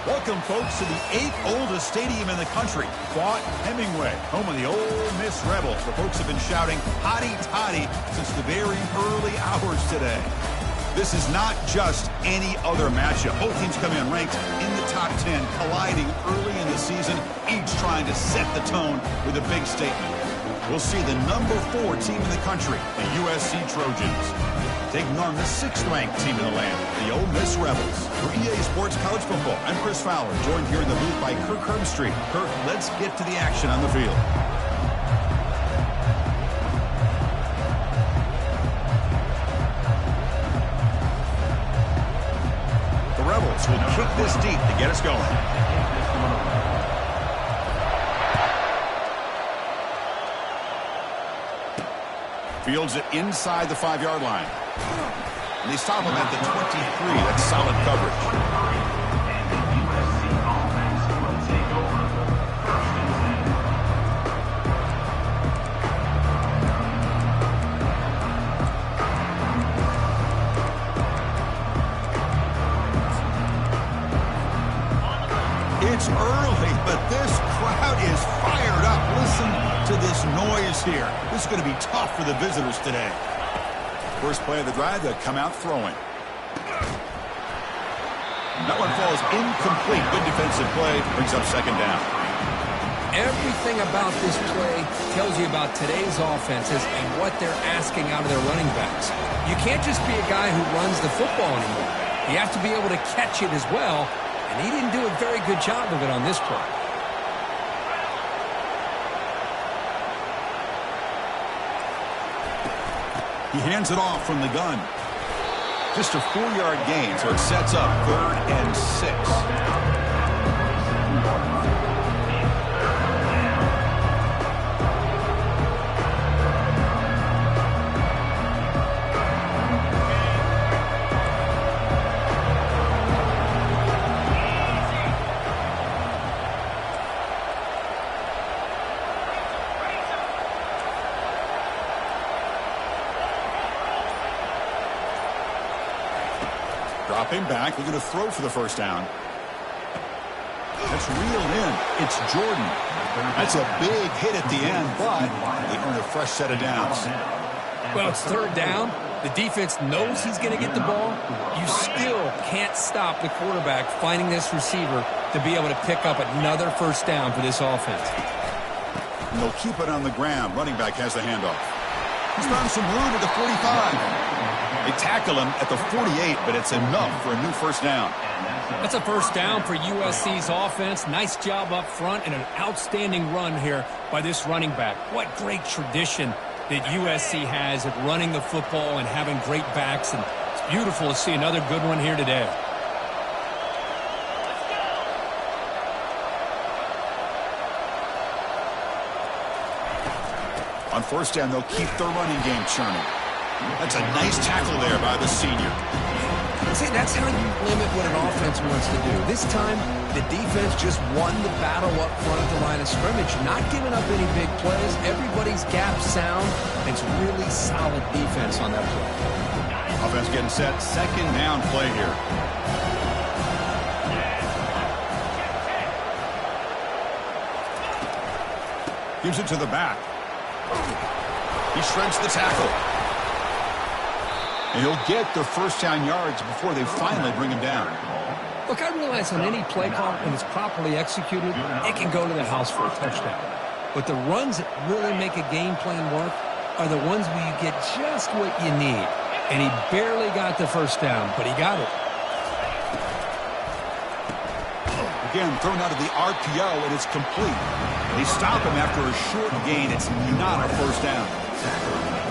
Welcome, folks, to the 8th oldest stadium in the country, Fort Hemingway, home of the Ole Miss Rebels. The folks have been shouting "Hotty Toddy" since the very early hours today. This is not just any other matchup. Both teams come in ranked in the top 10, colliding early in the season, each trying to set the tone with a big statement. We'll see the number 4 team in the country, the USC Trojans, taking on the 6th-ranked team in the land, the Ole Miss Rebels. For EA Sports College Football, I'm Chris Fowler, joined here in the booth by Kirk Herbstreit. Kirk, let's get to the action on the field. The Rebels will kick this deep to get us going. Fields it inside the 5-yard line. And they stop him at the 23. That's solid coverage. It's early, but this crowd is fired up. Listen to this noise here. This is going to be tough for the visitors today. First play of the drive, they'll come out throwing. That one falls incomplete. Good defensive play. Brings up 2nd down. Everything about this play tells you about today's offenses and what they're asking out of their running backs. You can't just be a guy who runs the football anymore. You have to be able to catch it as well, and he didn't do a very good job of it on this play. He hands it off from the gun. Just a 4-yard gain, so it sets up 3rd and 6. Dropping back, we're going to throw for the 1st down. That's reeled in. It's Jordan. That's a big hit at the end, but they earn a fresh set of downs. Well, it's 3rd down. The defense knows he's going to get the ball. You still can't stop the quarterback finding this receiver to be able to pick up another 1st down for this offense. And they'll keep it on the ground. Running back has the handoff. He's found some room at the 45. They tackle him at the 48, but it's enough for a new 1st down. That's a 1st down for USC's offense. Nice job up front and an outstanding run here by this running back. What great tradition that USC has at running the football and having great backs. And it's beautiful to see another good one here today. On 1st down, they'll keep their running game churning. That's a nice tackle there by the senior. See, that's how you limit what an offense wants to do. This time, the defense just won the battle up front at the line of scrimmage, not giving up any big plays. Everybody's gap sound. It's really solid defense on that play. Offense getting set. 2nd down play here. Gives it to the back. He shreds the tackle. And he'll get the 1st down yards before they finally bring him down. Look, I realize on any play call, when it's properly executed, it can go to the house for a touchdown. But the runs that really make a game plan work are the ones where you get just what you need. And he barely got the 1st down, but he got it. Again, thrown out of the RPO, and it's complete. They stop him after a short gain. It's not a 1st down.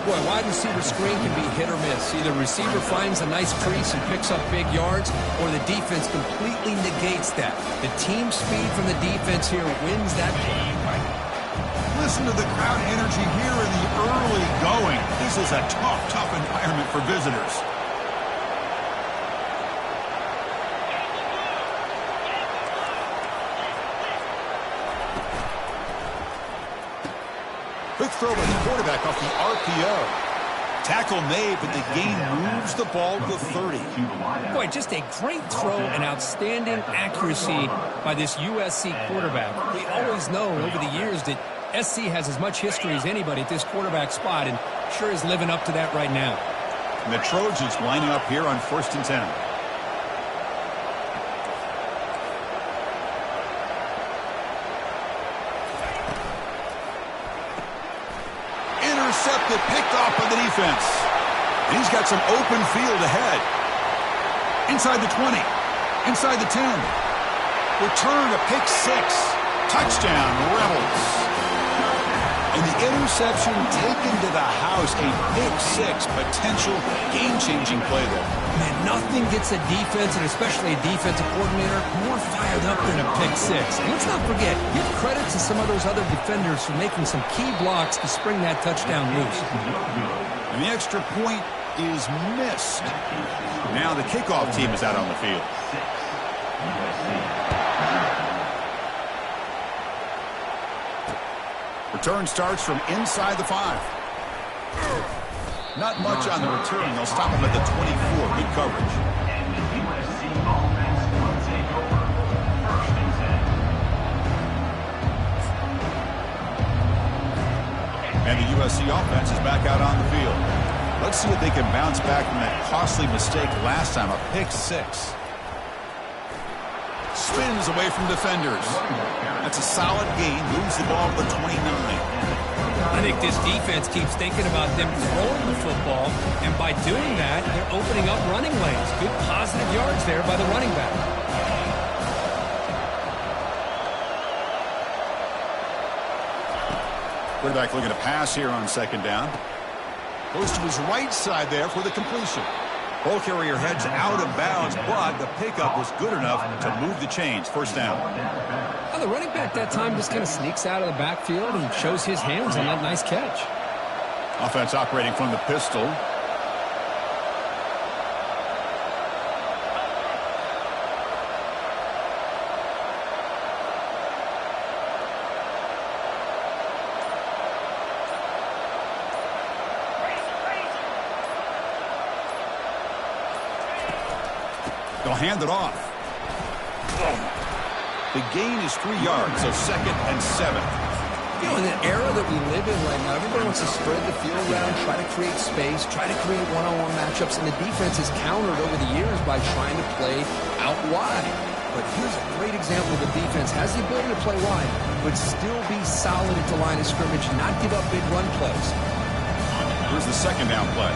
Boy, wide receiver screen can be hit or miss. Either receiver finds a nice crease and picks up big yards, or the defense completely negates that. The team speed from the defense here wins that play. Listen to the crowd energy here in the early going. This is a tough environment for visitors. Quick throw by the quarterback off the RPO. Tackle made, but the gain moves the ball to the 30. Boy, just a great throw and outstanding accuracy by this USC quarterback. We always know over the years that SC has as much history as anybody at this quarterback spot, and sure is living up to that right now. And the Trojans lining up here on 1st and 10. Intercepted, picked off by the defense. And he's got some open field ahead. Inside the 20. Inside the 10. Return to pick 6. Touchdown, Rebels. And the interception taken to the house. A pick 6 potential game-changing play there. Man, nothing gets a defense, and especially a defensive coordinator, more fired up than a pick 6. And let's not forget, give credit to some of those other defenders for making some key blocks to spring that touchdown loose. And the extra point is missed. Now the kickoff team is out on the field. Return starts from inside the 5. Not much on the return. They'll stop him at the 24. Good coverage. And the USC offense is back out on the field. Let's see if they can bounce back from that costly mistake last time, a pick 6. Spins away from defenders. That's a solid gain. Moves the ball to the 29. I think this defense keeps thinking about them throwing the football, and by doing that, they're opening up running lanes. Good positive yards there by the running back. Quarterback looking to pass here on 2nd down. Goes to his right side there for the completion. Ball carrier heads out of bounds, but the pickup was good enough to move the chains. 1st down. Well, the running back that time just kind of sneaks out of the backfield and shows his hands on that nice catch. Offense operating from the pistol. They'll hand it off. The gain is 3 yards, so 2nd and 7. You know, in the era that we live in right now, everybody wants to spread the field around, try to create space, try to create one-on-one matchups, and the defense is countered over the years by trying to play out wide. But here's a great example of the defense has the ability to play wide, but still be solid at the line of scrimmage, not give up big run plays. Here's the 2nd down play.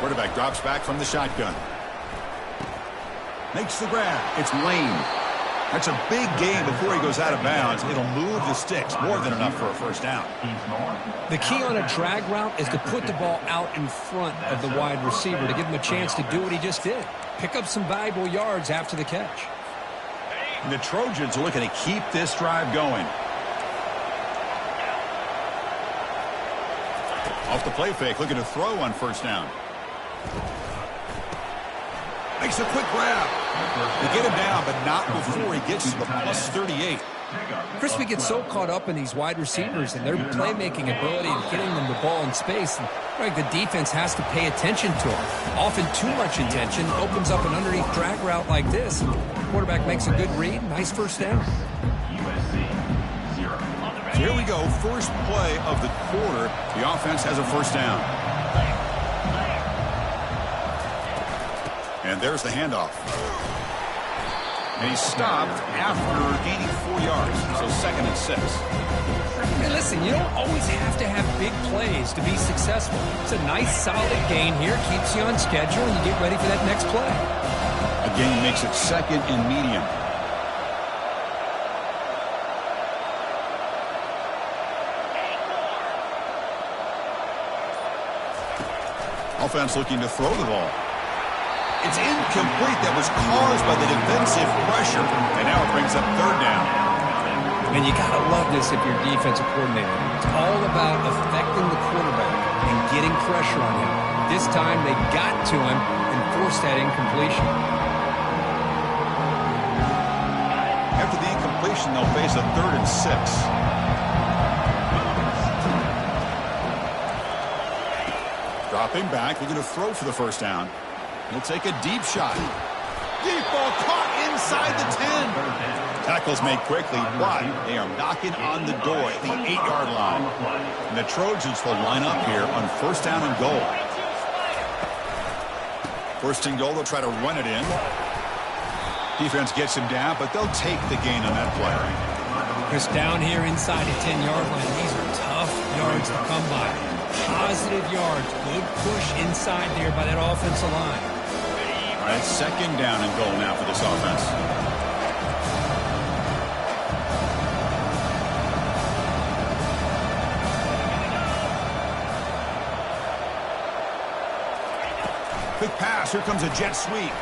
Quarterback drops back from the shotgun. Makes the grab. It's Lane. That's a big gain before he goes out of bounds. It'll move the sticks. More than enough for a 1st down. The key on a drag route is to put the ball out in front of the wide receiver to give him a chance to do what he just did. Pick up some valuable yards after the catch. And the Trojans are looking to keep this drive going. Off the play fake, looking to throw on 1st down. Makes a quick grab. They get him down, but not before he gets to the plus 38. Chris, we get so caught up in these wide receivers and their playmaking ability and getting them the ball in space. And, right, the defense has to pay attention to them. Often too much attention opens up an underneath drag route like this. And the quarterback makes a good read. Nice 1st down. So here we go. First play of the quarter. The offense has a 1st down. And there's the handoff. And he's stopped after gaining 4 yards. So 2nd and 6. Hey, listen, you don't always have to have big plays to be successful. It's a nice, solid gain here. Keeps you on schedule, and you get ready for that next play. A gain makes it 2nd and medium. Offense looking to throw the ball. It's incomplete. That was caused by the defensive pressure. And now it brings up 3rd down. And you got to love this if you're a defensive coordinator. It's all about affecting the quarterback and getting pressure on him. This time they got to him and forced that incompletion. completion, they'll face a 3rd and 6. Dropping back, looking to throw for the first down. He'll take a deep shot. Deep ball caught inside the 10. Tackles made quickly, but they are knocking on the door at the 8-yard line. And the Trojans will line up here on 1st down and goal. 1st and goal, they'll try to run it in. Defense gets him down, but they'll take the gain on that play. Chris, down here inside the 10-yard line, these are tough yards to come by. Positive yards, good push inside there by that offensive line. All right, 2nd down and goal now for this offense. Quick pass, here comes a jet sweep.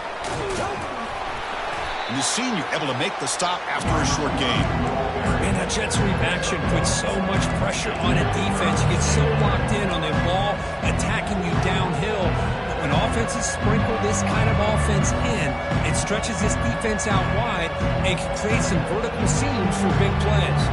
And the senior able to make the stop after a short gain. And that jet sweep action puts so much pressure on a defense. You get so locked in on the ball attacking you downhill. When offenses sprinkle this kind of offense in, it stretches this defense out wide and can create some vertical seams for big plays.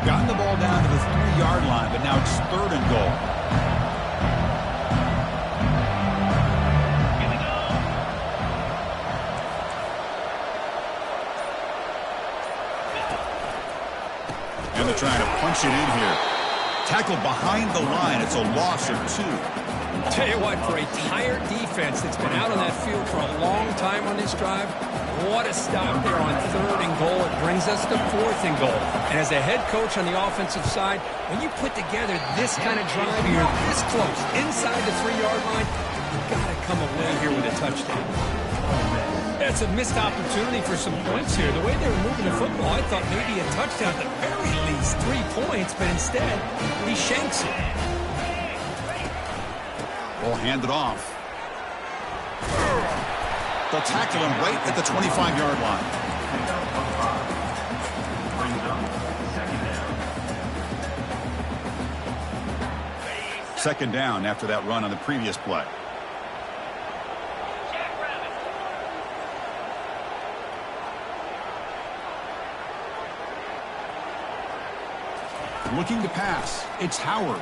Gotten the ball down to the 3-yard line, but now it's 3rd and goal. And they're trying to punch it in here. Tackled behind the line. It's a loss of 2. Tell you what, for a tired defense that's been out on that field for a long time on this drive, what a stop there on 3rd and goal. It brings us to 4th and goal. And as a head coach on the offensive side, when you put together this kind of drive, you're this close, inside the 3-yard line, you've got to come away here with a touchdown. That's a missed opportunity for some points here. The way they were moving the football, I thought maybe a touchdown, at the very least 3 points, but instead, he shanks it. Ball handed off. They'll tackle him right at the 25-yard line. Second down after that run on the previous play. Looking to pass. It's Howard.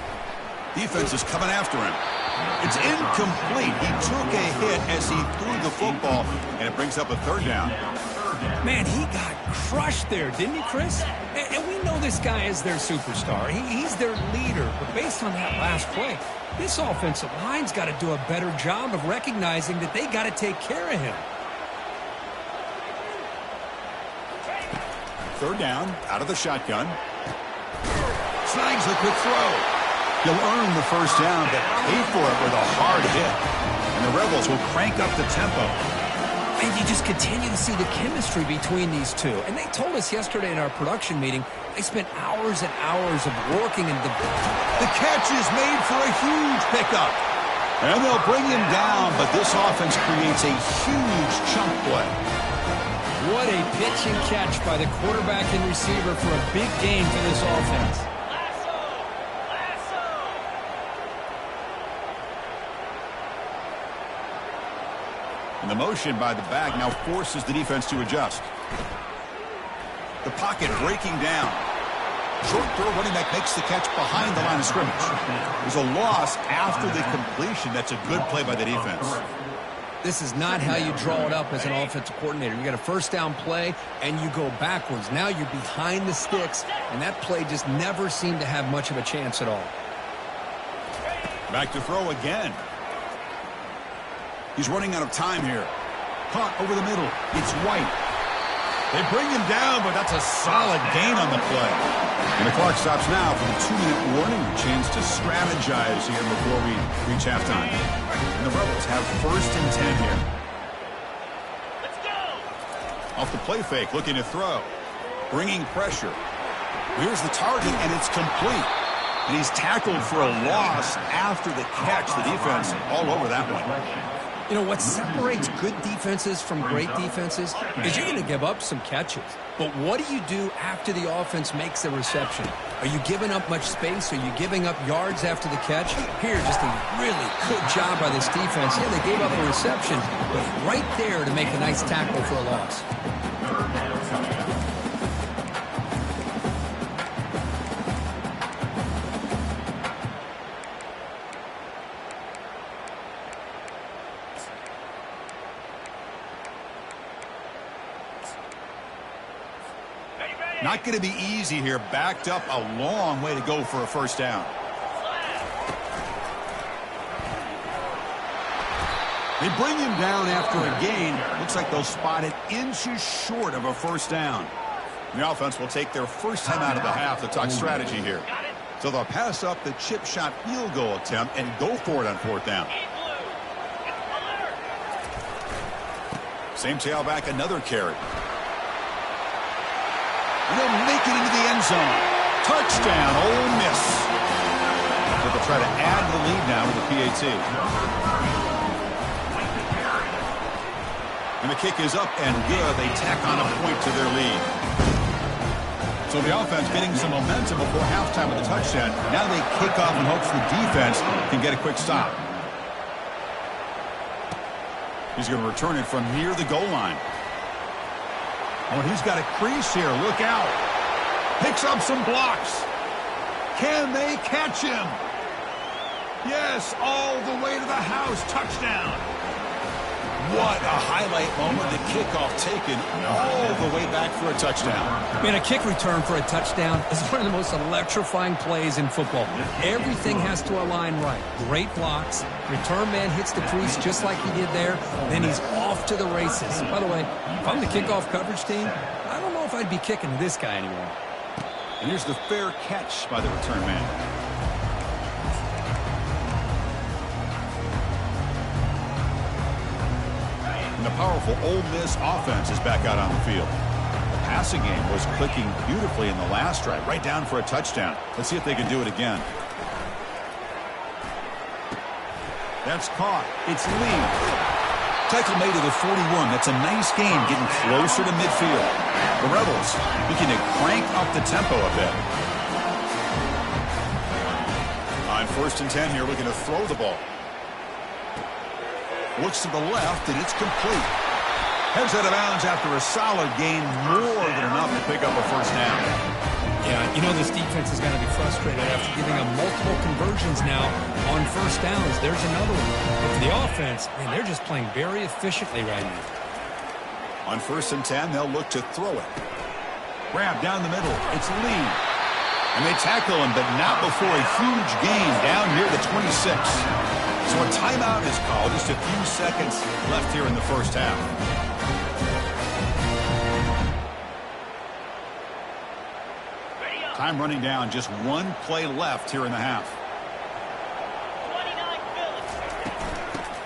Defense is coming after him. It's incomplete. He took a hit as he threw the football, and it brings up a 3rd down. Man, he got crushed there, didn't he, Chris? And we know this guy is their superstar. He's their leader. But based on that last play, this offensive line's got to do a better job of recognizing that they got to take care of him. 3rd down, out of the shotgun. Snags the quick throw. He'll earn the 1st down, but pay for it with a hard hit. And the Rebels will crank up the tempo. And you just continue to see the chemistry between these two. And they told us yesterday in our production meeting, they spent hours and hours of working and the catch is made for a huge pickup. And they'll bring him down, but this offense creates a huge chunk play. What a pitch and catch by the quarterback and receiver for a big gain for this offense. And the motion by the back now forces the defense to adjust. The pocket breaking down. Short throw, running back makes the catch behind the line of scrimmage. There's a loss after the completion. That's a good play by the defense. This is not how you draw it up as an offensive coordinator. You got a 1st down play, and you go backwards. Now you're behind the sticks, and that play just never seemed to have much of a chance at all. Back to throw again. He's running out of time here. Caught over the middle. It's White. They bring him down, but that's a solid gain on the play. And the clock stops now for the 2-minute warning. A chance to strategize here before we reach halftime. And the Rebels have 1st and 10 here. Let's go! Off the play fake, looking to throw. Bringing pressure. Here's the target, and it's complete. And he's tackled for a loss after the catch. The defense all over that one. You know, what separates good defenses from great defenses is you're going to give up some catches. But what do you do after the offense makes a reception? Are you giving up much space? Are you giving up yards after the catch? Here, just a really good job by this defense. Yeah, they gave up a reception, but right there to make a nice tackle for a loss. Not going to be easy here. Backed up a long way to go for a first down. They bring him down after a gain. Looks like they'll spot it inches short of a first down. The offense will take their first time out of the half to talk strategy here. So they'll pass up the chip shot field goal attempt and go for it on fourth down. Same tailback, another carry. And they'll make it into the end zone. Touchdown, Ole Miss. So they'll try to add the lead now with the PAT. And the kick is up and good. They tack on a point to their lead. So the offense getting some momentum before halftime with a touchdown. Now they kick off in hopes the defense can get a quick stop. He's going to return it from near the goal line. Oh, he's got a crease here. Look out. Picks up some blocks. Can they catch him? Yes, all the way to the house. Touchdown. What a highlight moment. The kickoff taken all the way back for a touchdown. Man, a kick return for a touchdown is one of the most electrifying plays in football. Everything has to align right. Great blocks. Return man hits the crease just like he did there. Then he's off to the races. By the way, if I'm the kickoff coverage team, I don't know if I'd be kicking to this guy anymore. And here's the fair catch by the return man. The powerful Ole Miss offense is back out on the field. The passing game was clicking beautifully in the last drive, right down for a touchdown. Let's see if they can do it again. That's caught. It's Lee. Tackle made to the 41. That's a nice gain, getting closer to midfield. The Rebels looking to crank up the tempo a bit. On 1st and 10 here, looking to throw the ball. Looks to the left, and it's complete. Heads out of bounds after a solid gain, more than enough to pick up a first down. Yeah, you know this defense is going to be frustrated after giving up multiple conversions now on first downs. There's another one. But for the offense, man, they're just playing very efficiently right now. On 1st and 10, they'll look to throw it. Grab down the middle. It's Lee. And they tackle him, but not before a huge gain down near the 26. So a timeout is called. Just a few seconds left here in the first half. Time running down. Just one play left here in the half.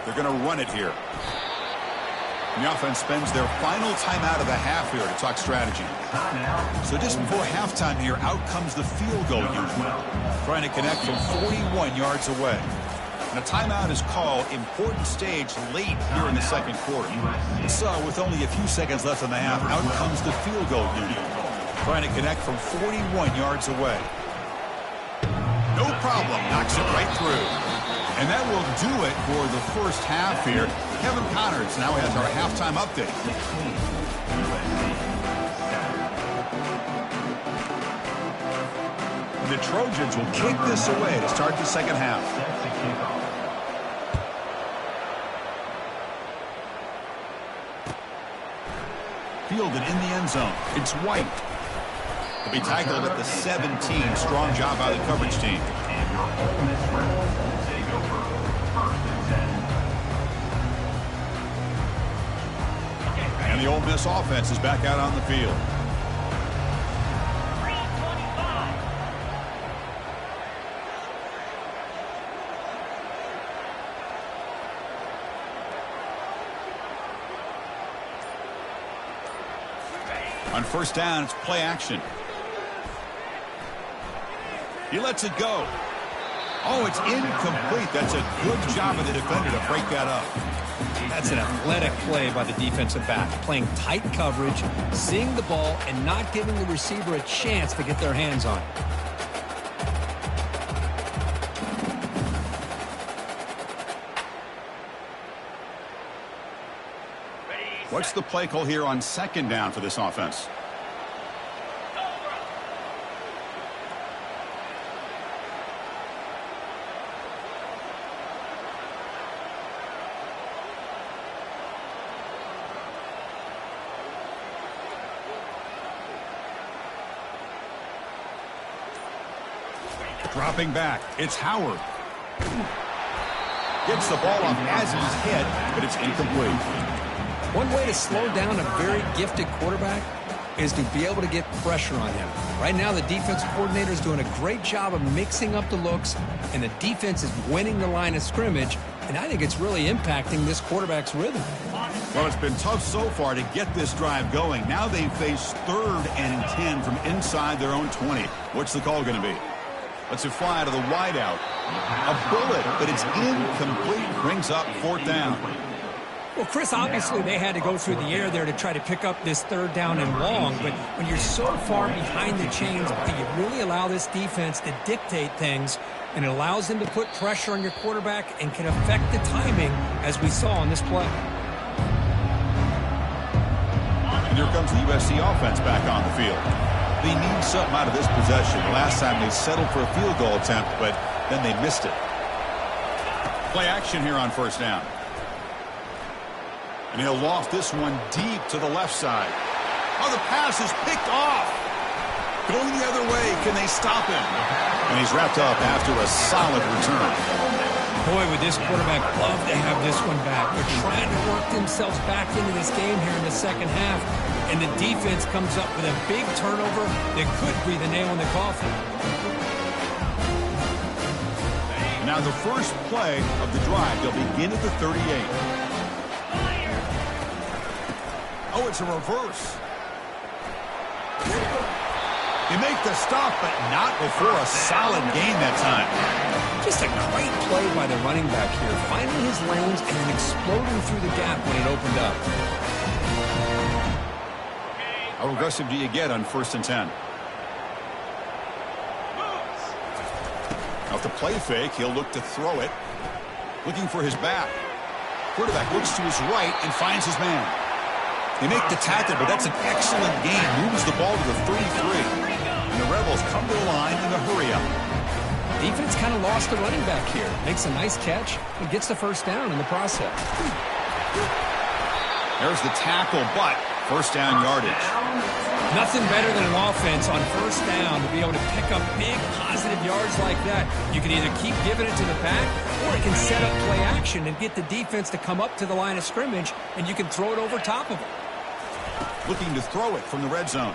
They're going to run it here. And the offense spends their final timeout of the half here to talk strategy. So just before halftime here, out comes the field goal unit. Trying to connect from 41 yards away. And a timeout is called. Important stage late here in the second quarter. So with only a few seconds left in the half, out comes the field goal unit. Trying to connect from 41 yards away. No problem. Knocks it right through. And that will do it for the first half here. Kevin Connors now has our halftime update. The Trojans will kick this away to start the second half. Fielded in the end zone. It's White. He'll be tackled at the 17. Strong job by the coverage team. And the Ole Miss offense is back out on the field. On first down, it's play action. He lets it go. Oh, it's incomplete. That's a good job of the defender to break that up. That's an athletic play by the defensive back, playing tight coverage, seeing the ball, and not giving the receiver a chance to get their hands on it. What's the play call here on second down for this offense? Dropping back, it's Howard. Gets the ball off as he's hit, but it's incomplete. One way to slow down a very gifted quarterback is to be able to get pressure on him. Right now, the defense coordinator is doing a great job of mixing up the looks, and the defense is winning the line of scrimmage, and I think it's really impacting this quarterback's rhythm. Well, it's been tough so far to get this drive going. Now they face 3rd and 10 from inside their own 20. What's the call going to be? Let's it fly to the wideout. A bullet, but it's incomplete. Brings up 4th down. Well, Chris, obviously they had to go through the air there to try to pick up this 3rd down and long, but when you're so far behind the chains, do you really allow this defense to dictate things? And it allows them to put pressure on your quarterback and can affect the timing, as we saw on this play. And here comes the USC offense back on the field. They need something out of this possession. Last time they settled for a field goal attempt, but then they missed it. Play action here on 1st down. And he'll loft this one deep to the left side. Oh, the pass is picked off. Going the other way. Can they stop him? And he's wrapped up after a solid return. Boy, would this quarterback love to have this one back. They're trying to work themselves back into this game here in the second half. And the defense comes up with a big turnover that could be the nail in the coffin. Now the first play of the drive, they'll begin at the 38. Oh, it's a reverse. They make the stop, but not before a solid gain that time. Just a great play by the running back here, finding his lanes and then exploding through the gap when it opened up. How aggressive do you get on 1st and 10? Now with the play fake, he'll look to throw it. Looking for his back. Quarterback looks to his right and finds his man. They make the tackle, but that's an excellent gain. Moves the ball to the 33. And the Rebels come to the line in a hurry-up. Defense kind of lost the running back here. Makes a nice catch and gets the 1st down in the process. There's the tackle, but 1st down yardage. Nothing better than an offense on 1st down to be able to pick up big positive yards like that. You can either keep giving it to the back, or it can set up play action and get the defense to come up to the line of scrimmage, and you can throw it over top of them. Looking to throw it from the red zone.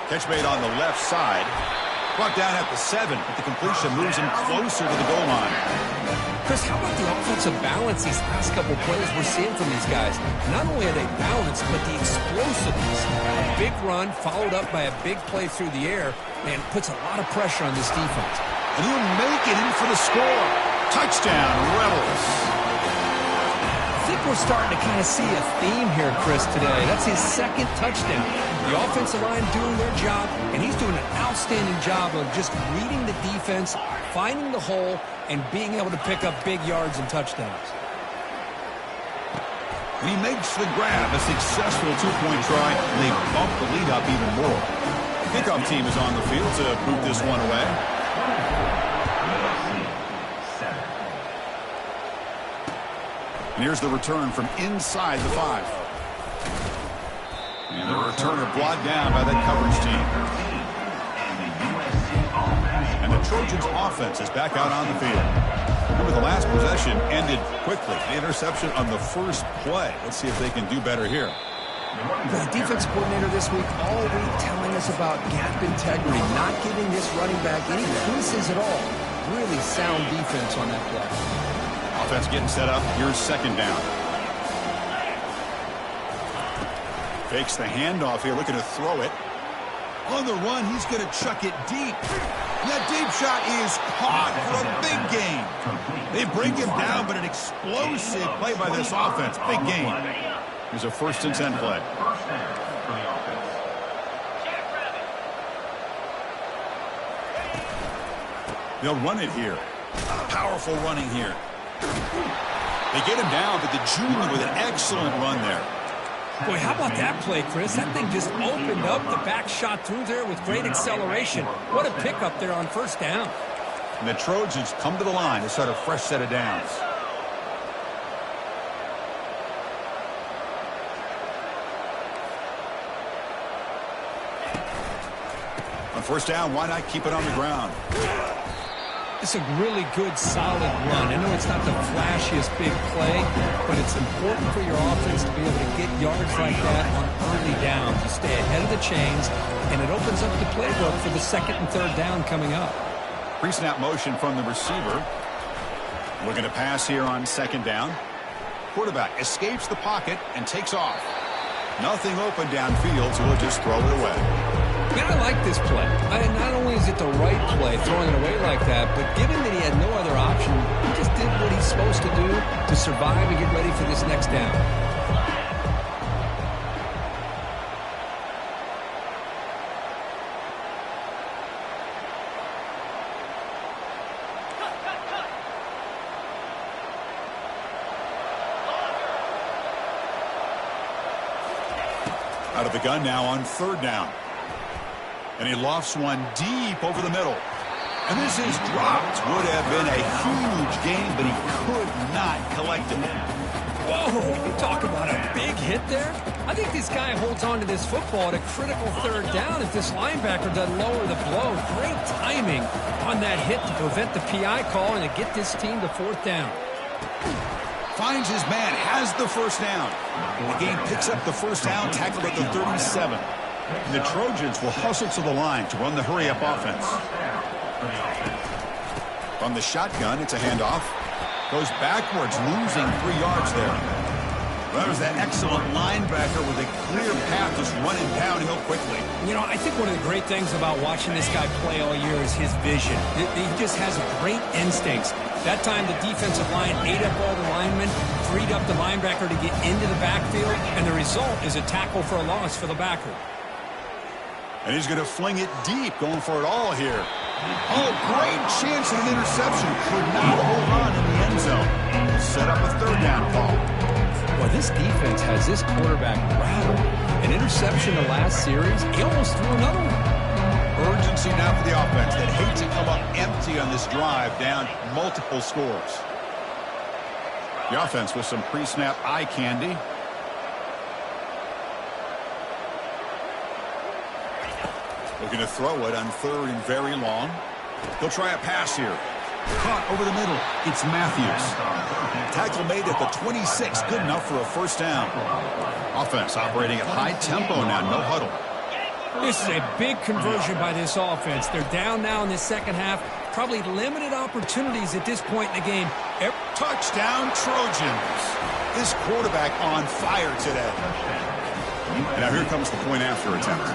Catch made on the left side. Brought down at the 7, but the completion moves him closer to the goal line. Chris, how about the offensive balance these last couple plays we're seeing from these guys? Not only are they balanced, but the explosiveness. A big run followed up by a big play through the air, and puts a lot of pressure on this defense. And he'll make it in for the score. Touchdown, Rebels. I think we're starting to kind of see a theme here, Chris, today. That's his 2nd touchdown. The offensive line doing their job, and he's doing an outstanding job of just reading the defense, finding the hole, and being able to pick up big yards and touchdowns. He makes the grab, a successful 2-point try, and they bump the lead up even more. Kickoff team is on the field to boot this one away. And here's the return from inside the 5. And the returner brought down by that coverage team. And the Trojans offense is back out on the field. Remember, the last possession ended quickly. The interception on the first play. Let's see if they can do better here. The defense coordinator this week all week telling us about gap integrity, not giving this running back any pieces at all. Really sound defense on that play. Offense getting set up. Here's 2nd down. Fakes the handoff here, looking to throw it. On the run, he's going to chuck it deep. And that deep shot is caught for a big gain. They bring him down, but an explosive play by this offense. Big gain. Here's a 1st and 10 play. They'll run it here. Powerful running here. They get him down, but the junior with an excellent run there. Boy, how about that play, Chris? That thing just opened up. The back shot through there with great acceleration. What a pickup there on 1st down. And the Trojans come to the line to start a fresh set of downs. On 1st down, why not keep it on the ground? It's a really good, solid run. I know it's not the flashiest big play, but it's important for your offense to be able to get yards like that on early downs. You stay ahead of the chains, and it opens up the playbook for the 2nd and 3rd down coming up. Pre-snap motion from the receiver. Looking to pass here on 2nd down. Quarterback escapes the pocket and takes off. Nothing open downfield, so he'll just throw it away. Man, I like this play. Not only is it the right play, throwing it away like that, but given that he had no other option, he just did what he's supposed to do to survive and get ready for this next down. Out of the gun now on 3rd down. And he lofts one deep over the middle. And this is dropped. Would have been a huge gain, but he could not collect it. Whoa, you talk about a big hit there. I think this guy holds on to this football at a critical 3rd down if this linebacker doesn't lower the blow. Great timing on that hit to prevent the PI call and to get this team to 4th down. Finds his man, has the 1st down. The game picks up the 1st down, tackled at the 37. And the Trojans will hustle to the line to run the hurry-up offense. From the shotgun, it's a handoff. Goes backwards, losing 3 yards there. That was that excellent linebacker with a clear path just running downhill quickly. You know, I think one of the great things about watching this guy play all year is his vision. He just has great instincts. That time the defensive line ate up all the linemen, freed up the linebacker to get into the backfield, and the result is a tackle for a loss for the backer. And he's going to fling it deep, going for it all here. Oh, great chance at an interception. Could not hold on in the end zone. Set up a 3rd down call. Well, this defense has this quarterback rattled. An interception the last series, he almost threw another one. Urgency now for the offense that hates to come up empty on this drive, down multiple scores. The offense with some pre-snap eye candy. Looking to throw it on 3rd and very long. They'll try a pass here. Caught over the middle. It's Matthews. Tackle made at the 26. Good enough for a 1st down. Offense operating at high tempo now. No huddle. This is a big conversion by this offense. They're down now in the 2nd half. Probably limited opportunities at this point in the game. Touchdown Trojans. This quarterback on fire today. And now here comes the point after attempt.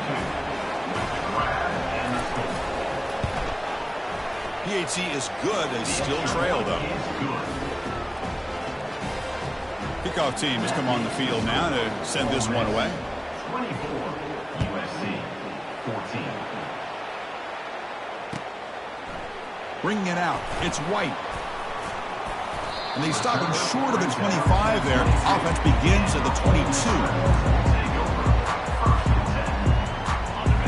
PAT is good. They still trail, though. Kickoff team has come on the field now to send this one away. 24, USC, 14. Bringing it out. It's White. And they stop him short of the 25 there. Offense begins at the 22.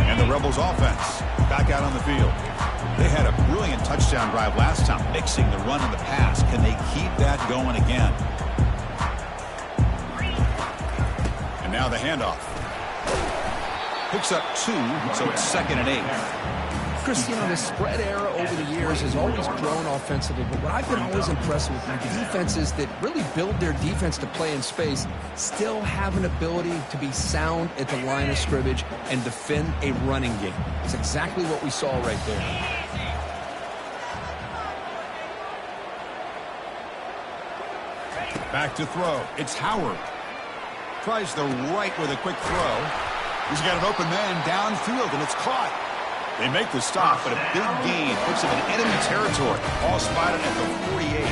And the Rebels offense back out on the field. They had a brilliant touchdown drive last time, mixing the run and the pass. Can they keep that going again? And now the handoff. Picks up 2, so it's 2nd and 8. Chris, you know, the spread era over the years has always grown offensively, but what I've been always impressed with are the defenses that really build their defense to play in space still have an ability to be sound at the line of scrimmage and defend a running game. It's exactly what we saw right there. Back to throw. It's Howard. Tries the right with a quick throw. He's got an open man downfield, and it's caught. They make the stop, but a big gain puts them in enemy territory. All spotted at the 48.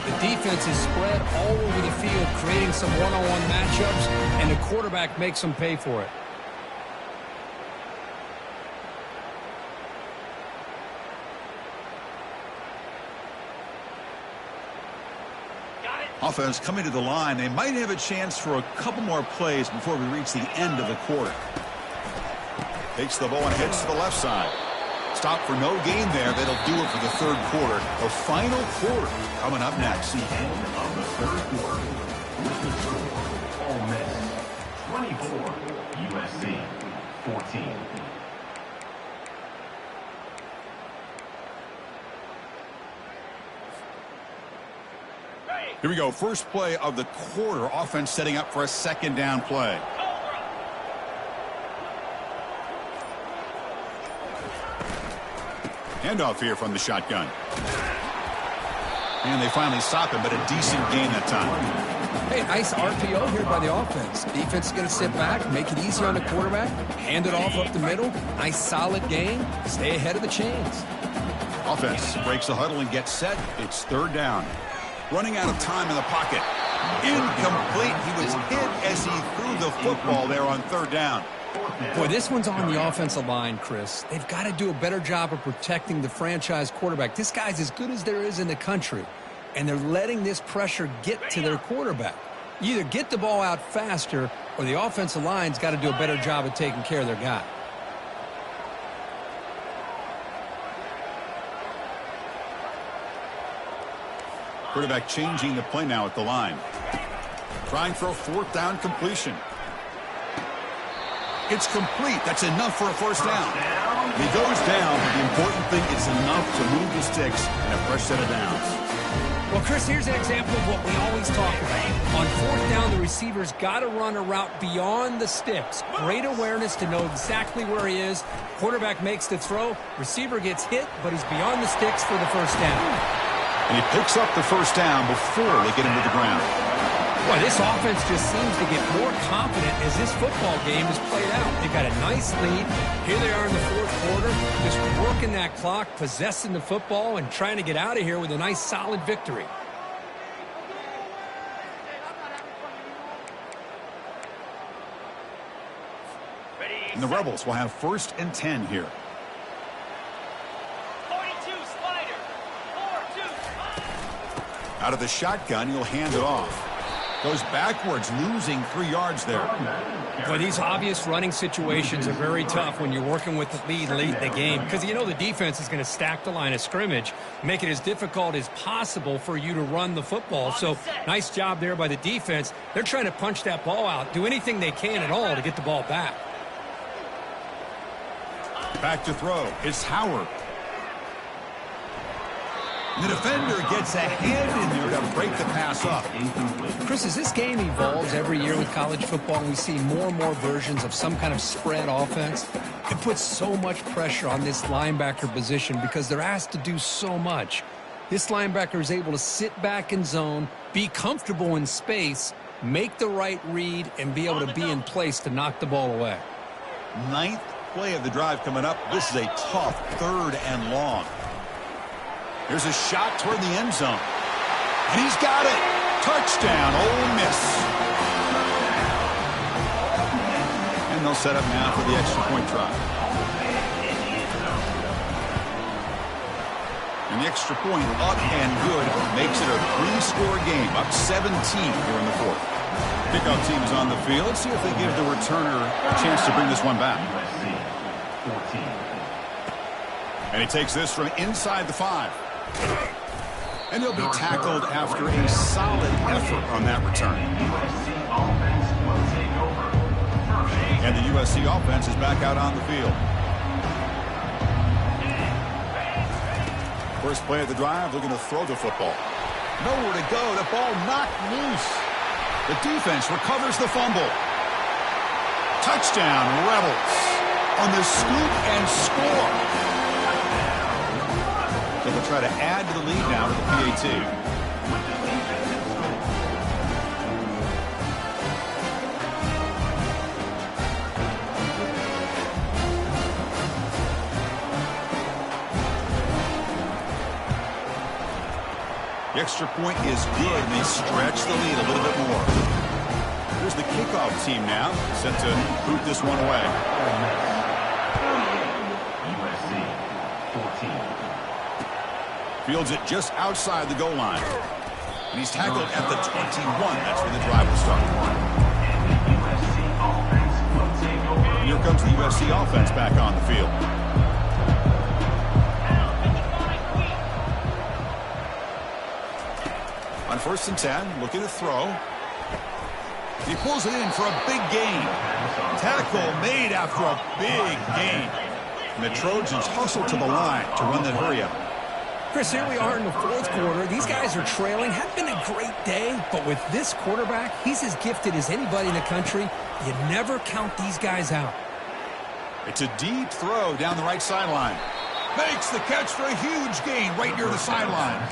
The defense is spread all over the field, creating some one-on-one matchups, and the quarterback makes them pay for it. Offense coming to the line. They might have a chance for a couple more plays before we reach the end of the quarter. Takes the ball and heads to the left side. Stop for no gain there. That'll do it for the third quarter. The final quarter coming up next. The end of the third quarter. With the score, Ole Miss 24, USC 14. Here we go. First play of the quarter. Offense setting up for a second down play. Handoff here from the shotgun. And they finally stop him, but a decent gain that time. Hey, nice RPO here by the offense. Defense is going to sit back, make it easy on the quarterback, hand it off up the middle. Nice solid gain. Stay ahead of the chains. Offense breaks the huddle and gets set. It's third down. Running out of time in the pocket. Incomplete. He was hit as he threw the football there on third down. Boy, this one's on the offensive line, Chris. They've got to do a better job of protecting the franchise quarterback. This guy's as good as there is in the country, and they're letting this pressure get to their quarterback. You either get the ball out faster, or the offensive line's got to do a better job of taking care of their guy. Quarterback changing the play now at the line. Trying for a fourth down completion. It's complete. That's enough for a first down. He goes down, but the important thing is enough to move the sticks and a fresh set of downs. Well, Chris, here's an example of what we always talk about. On fourth down, the receiver's got to run a route beyond the sticks. Great awareness to know exactly where he is. Quarterback makes the throw. Receiver gets hit, but he's beyond the sticks for the first down. And he picks up the first down before they get him to the ground. Boy, this offense just seems to get more confident as this football game is played out. They've got a nice lead. Here they are in the fourth quarter, just working that clock, possessing the football, and trying to get out of here with a nice, solid victory. And the Rebels will have first and 10 here. Out of the shotgun, he'll hand it off. Goes backwards, losing 3 yards there. Well, these obvious running situations are very tough when you're working with the lead late in the game, because you know the defense is going to stack the line of scrimmage, make it as difficult as possible for you to run the football. So nice job there by the defense. They're trying to punch that ball out, do anything they can at all to get the ball back. Back to throw. It's Howard. The defender gets a hand in there to break the pass up. Chris, as this game evolves every year with college football and we see more and more versions of some kind of spread offense, it puts so much pressure on this linebacker position because they're asked to do so much. This linebacker is able to sit back in zone, be comfortable in space, make the right read, and be able to be in place to knock the ball away. Ninth play of the drive coming up. This is a tough third and long. Here's a shot toward the end zone. And he's got it. Touchdown, Ole Miss. And they'll set up now for the extra point try. And the extra point up and good makes it a 3-score game. Up 17 here in the fourth. Kickoff team is on the field. Let's see if they give the returner a chance to bring this one back. And he takes this from inside the 5. And he'll be tackled after a solid effort on that return. And the USC offense is back out on the field. First play of the drive, looking to throw the football. Nowhere to go. The ball knocked loose. The defense recovers the fumble. Touchdown, Rebels. On the scoop and score. So they'll try to add to the lead now to the PAT. extra point is good, and they stretch the lead a little bit more. Here's the kickoff team now, set to boot this one away. USC 14. Fields it just outside the goal line. And he's tackled at the 21. That's where the drive will start. And here comes the USC offense back on the field. On 1st and 10, looking to throw. He pulls it in for a big gain. Tackle made after a big gain. And the Trojans hustle to the line to run that hurry up. Chris, here we are in the 4th quarter. These guys are trailing. Had been a great day, but with this quarterback, he's as gifted as anybody in the country. You never count these guys out. It's a deep throw down the right sideline. Makes the catch for a huge gain right near the sideline.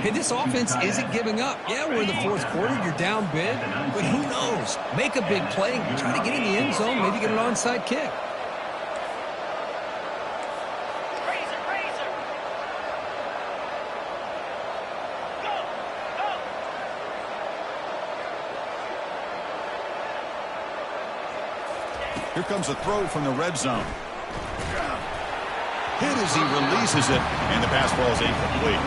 Hey, this offense isn't giving up. Yeah, we're in the 4th quarter. You're down big, but who knows? Make a big play. Try to get in the end zone, maybe get an onside kick. Here comes a throw from the red zone. Hit as he releases it, and the pass ball is incomplete.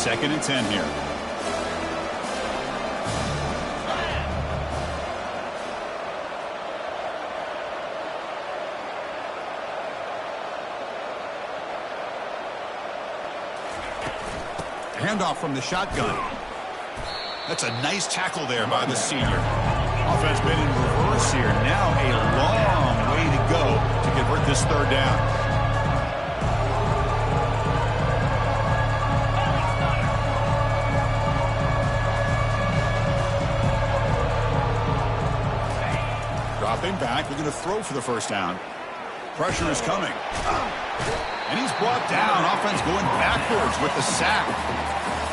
2nd and 10 here. Handoff from the shotgun. That's a nice tackle there by the senior. Offense been in reverse here. Now a long way to go to convert this 3rd down. Dropping back, looking to throw for the 1st down. Pressure is coming. And he's brought down. Offense going backwards with the sack.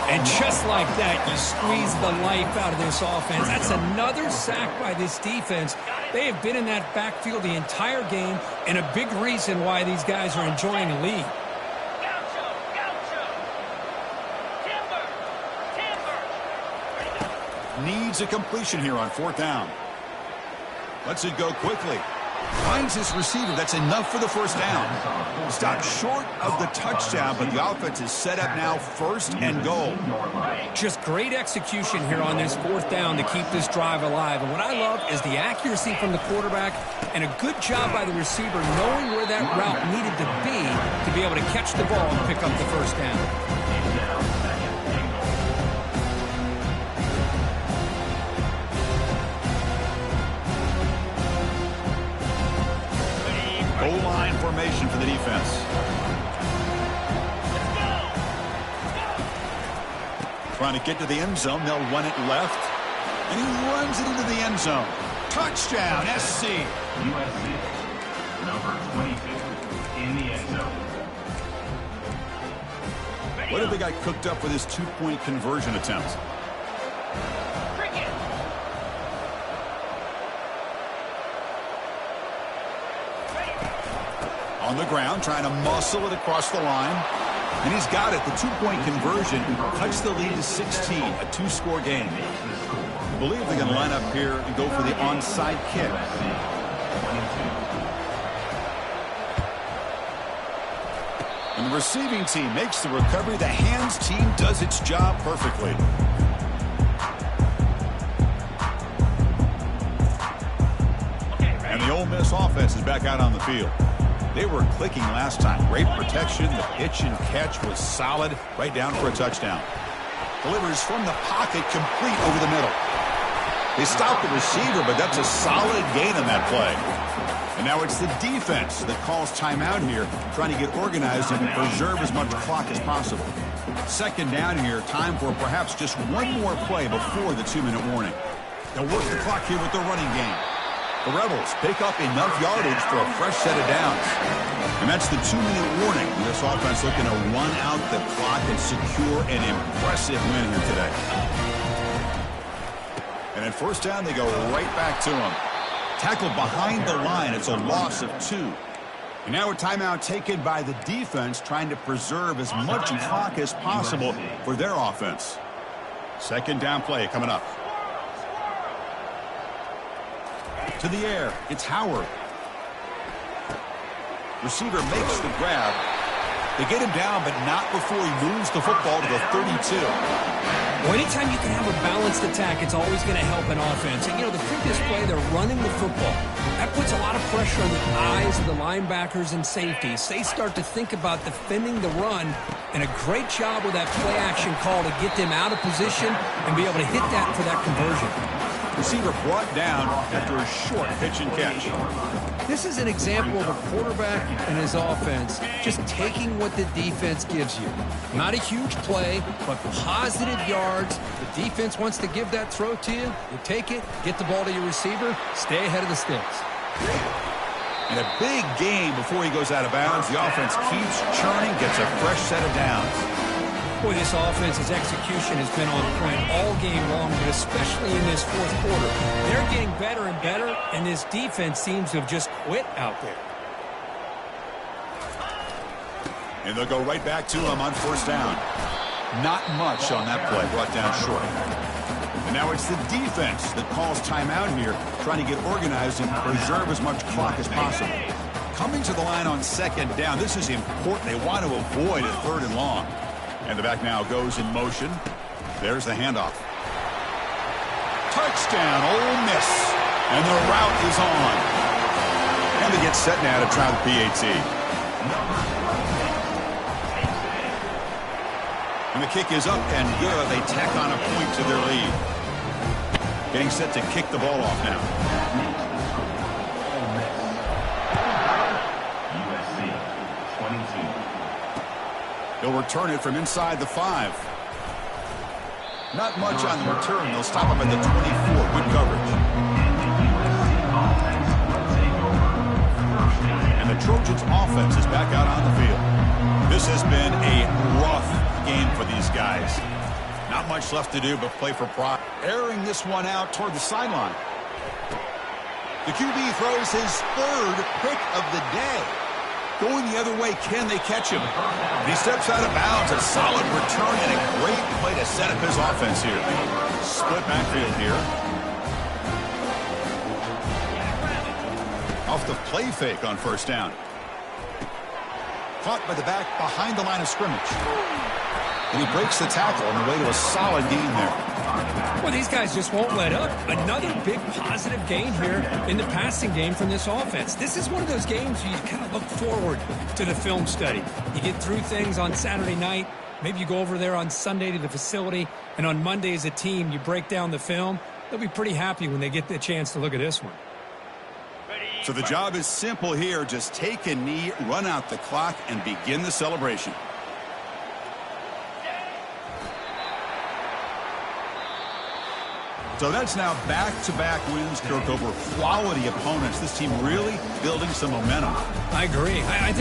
And just like that, you squeeze the life out of this offense. That's another sack by this defense. They have been in that backfield the entire game, and a big reason why these guys are enjoying the lead. Needs a completion here on 4th down. Lets it go quickly. Finds his receiver. That's enough for the 1st down. Stopped short of the touchdown, but the offense is set up now 1st and goal. Just great execution here on this 4th down to keep this drive alive. And what I love is the accuracy from the quarterback and a good job by the receiver knowing where that route needed to be able to catch the ball and pick up the 1st down. Goal line formation for the defense. Trying to get to the end zone. They'll run it left. And he runs it into the end zone. Touchdown, SC. USC, number 22, in the end zone. What have the guy cooked up with his 2-point conversion attempt? On the ground, trying to muscle it across the line. And he's got it. The 2-point conversion cuts the lead to 16, a 2-score game. I believe they're going to line up here and go for the onside kick. And the receiving team makes the recovery. The hands team does its job perfectly. And the Ole Miss offense is back out on the field. They were clicking last time. Great protection. The pitch and catch was solid. Right down for a touchdown. Delivers from the pocket, complete over the middle. They stopped the receiver, but that's a solid gain on that play. And now it's the defense that calls timeout here, trying to get organized and preserve as much clock as possible. 2nd down here, time for perhaps just one more play before the 2-minute warning. They'll work the clock here with the running game. The Rebels pick up enough yardage for a fresh set of downs. And that's the 2-minute warning. This offense looking to run out the clock and secure an impressive win here today. And at 1st down, they go right back to him. Tackled behind the line. It's a loss of 2. And now a timeout taken by the defense, trying to preserve as much clock as possible for their offense. Second down play coming up. To the air, it's Howard. Receiver makes the grab. They get him down, but not before he moves the football to the 32. Well, anytime you can have a balanced attack, it's always going to help an offense. And, the previous play, they're running the football. That puts a lot of pressure on the eyes of the linebackers and safeties. They start to think about defending the run, and a great job with that play-action call to get them out of position and be able to hit that for that conversion. Receiver brought down after a short pitch and catch. This is an example of a quarterback and his offense just taking what the defense gives you. Not a huge play, but positive yards. The defense wants to give that throw to you. You take it, get the ball to your receiver, stay ahead of the sticks. In a big game before he goes out of bounds, the offense keeps churning, gets a fresh set of downs. Boy, this offense's execution has been on point all game long, but especially in this fourth quarter. They're getting better and better, and this defense seems to have just quit out there. And they'll go right back to him on first down. Not much on that play, brought down short. And now it's the defense that calls timeout here, trying to get organized and preserve as much clock as possible. Coming to the line on second down, this is important. They want to avoid a third and long. And the back now goes in motion. There's the handoff. Touchdown, Ole Miss. And the route is on. And they get set now to try the PAT. And the kick is up and good. They tack on a point to their lead. Getting set to kick the ball off now. USC 22. They'll return it from inside the 5. Not much on the return. They'll stop him at the 24. Good coverage. And the Trojans' offense is back out on the field. This has been a rough game for these guys. Not much left to do but play for pride. Airing this one out toward the sideline. The QB throws his third pick of the day. Going the other way, can they catch him? And he steps out of bounds. A solid return and a great play to set up his offense here. Split backfield here. Off the play fake on first down. Caught by the back behind the line of scrimmage. And he breaks the tackle on the way to a solid gain there. Well, these guys just won't let up. Another big positive gain here in the passing game from this offense. This is one of those games where you kind of look forward to the film study. You get through things on Saturday night. Maybe you go over there on Sunday to the facility, and on Monday as a team, you break down the film. They'll be pretty happy when they get the chance to look at this one. So the job is simple here. Just take a knee, run out the clock, and begin the celebration. So that's now back-to-back wins, Kirk, over quality opponents. This team really building some momentum. I agree. I think